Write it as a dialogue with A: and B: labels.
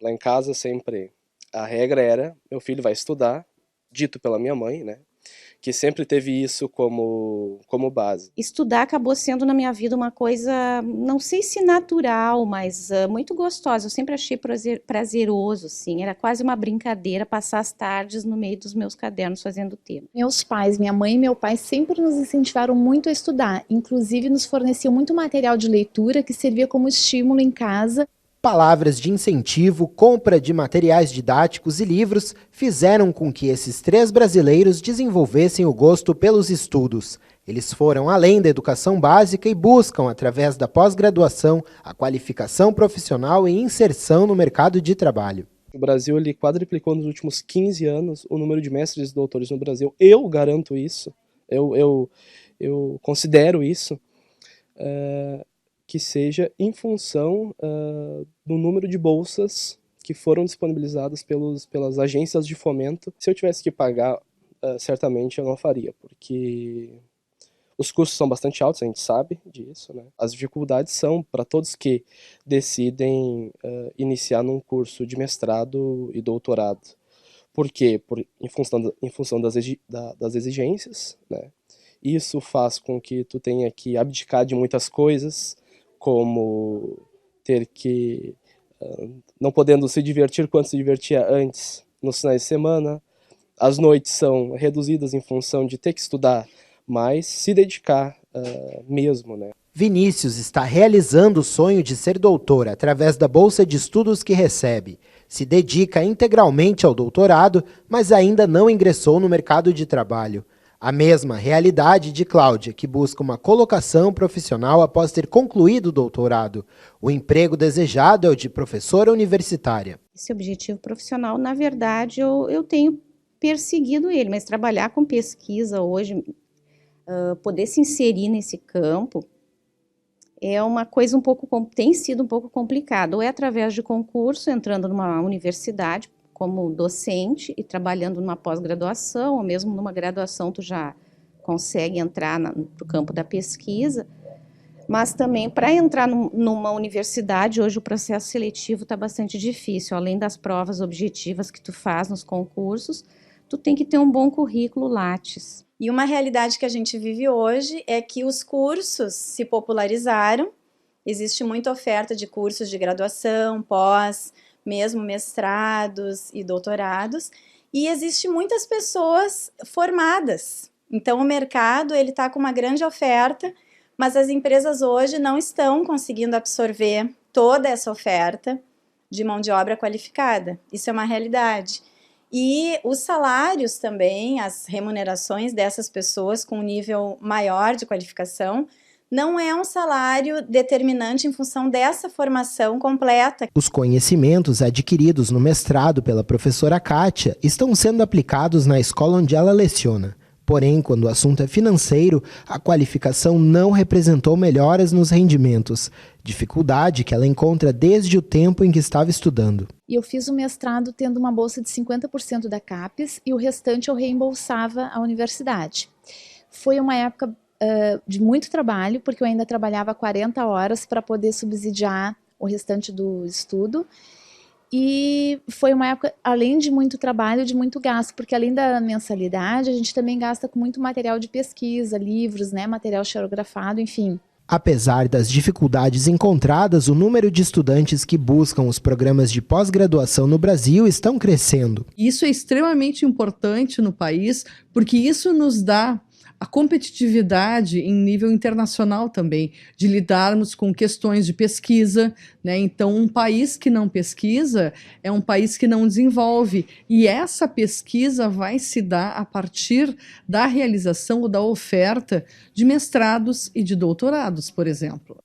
A: Lá em casa sempre a regra era, meu filho vai estudar, dito pela minha mãe, né? Que sempre teve isso como base.
B: Estudar acabou sendo na minha vida uma coisa, não sei se natural, mas muito gostosa. Eu sempre achei prazeroso, assim. Era quase uma brincadeira passar as tardes no meio dos meus cadernos fazendo tema.
C: Meus pais, minha mãe e meu pai sempre nos incentivaram muito a estudar. Inclusive nos forneciam muito material de leitura que servia como estímulo em casa.
D: Palavras de incentivo, compra de materiais didáticos e livros fizeram com que esses 3 brasileiros desenvolvessem o gosto pelos estudos. Eles foram além da educação básica e buscam, através da pós-graduação, a qualificação profissional e inserção no mercado de trabalho.
A: O Brasil ele quadruplicou nos últimos 15 anos o número de mestres e doutores no Brasil. Eu garanto isso, eu considero isso. Que seja em função do número de bolsas que foram disponibilizadas pelas agências de fomento. Se eu tivesse que pagar, certamente eu não faria, porque os custos são bastante altos, a gente sabe disso, né? As dificuldades são para todos que decidem iniciar num curso de mestrado e doutorado. Por quê? Em função das exigências, né? Isso faz com que tu tenha que abdicar de muitas coisas, como ter que, não podendo se divertir quanto se divertia antes nos finais de semana. As noites são reduzidas em função de ter que estudar, mas se dedicar mesmo, né?
D: Vinícius está realizando o sonho de ser doutor através da bolsa de estudos que recebe. Se dedica integralmente ao doutorado, mas ainda não ingressou no mercado de trabalho. A mesma realidade de Cláudia, que busca uma colocação profissional após ter concluído o doutorado. O emprego desejado é o de professora universitária.
B: Esse objetivo profissional, na verdade, eu tenho perseguido ele, mas trabalhar com pesquisa hoje, poder se inserir nesse campo, é uma coisa tem sido um pouco complicado. Ou é através de concurso, entrando numa universidade, como docente e trabalhando numa pós-graduação, ou mesmo numa graduação, tu já consegue entrar no campo da pesquisa, mas também para entrar numa universidade, hoje o processo seletivo está bastante difícil, além das provas objetivas que tu faz nos concursos, tu tem que ter um bom currículo Lattes.
E: E uma realidade que a gente vive hoje é que os cursos se popularizaram, existe muita oferta de cursos de graduação, pós, mesmo mestrados e doutorados, e existe muitas pessoas formadas. Então o mercado ele está com uma grande oferta, mas as empresas hoje não estão conseguindo absorver toda essa oferta de mão de obra qualificada. Isso é uma realidade. E os salários também, as remunerações dessas pessoas com um nível maior de qualificação, não é um salário determinante em função dessa formação completa.
D: Os conhecimentos adquiridos no mestrado pela professora Kátia estão sendo aplicados na escola onde ela leciona. Porém, quando o assunto é financeiro, a qualificação não representou melhoras nos rendimentos, dificuldade que ela encontra desde o tempo em que estava estudando.
C: E eu fiz o mestrado tendo uma bolsa de 50% da CAPES e o restante eu reembolsava a universidade. Foi uma época de muito trabalho, porque eu ainda trabalhava 40 horas para poder subsidiar o restante do estudo. E foi uma época, além de muito trabalho, de muito gasto, porque além da mensalidade, a gente também gasta com muito material de pesquisa, livros, né, material xerografado, enfim.
D: Apesar das dificuldades encontradas, o número de estudantes que buscam os programas de pós-graduação no Brasil estão crescendo.
F: Isso é extremamente importante no país, porque isso nos dá a competitividade em nível internacional também, de lidarmos com questões de pesquisa, né? Então, um país que não pesquisa é um país que não desenvolve, e essa pesquisa vai se dar a partir da realização ou da oferta de mestrados e de doutorados, por exemplo.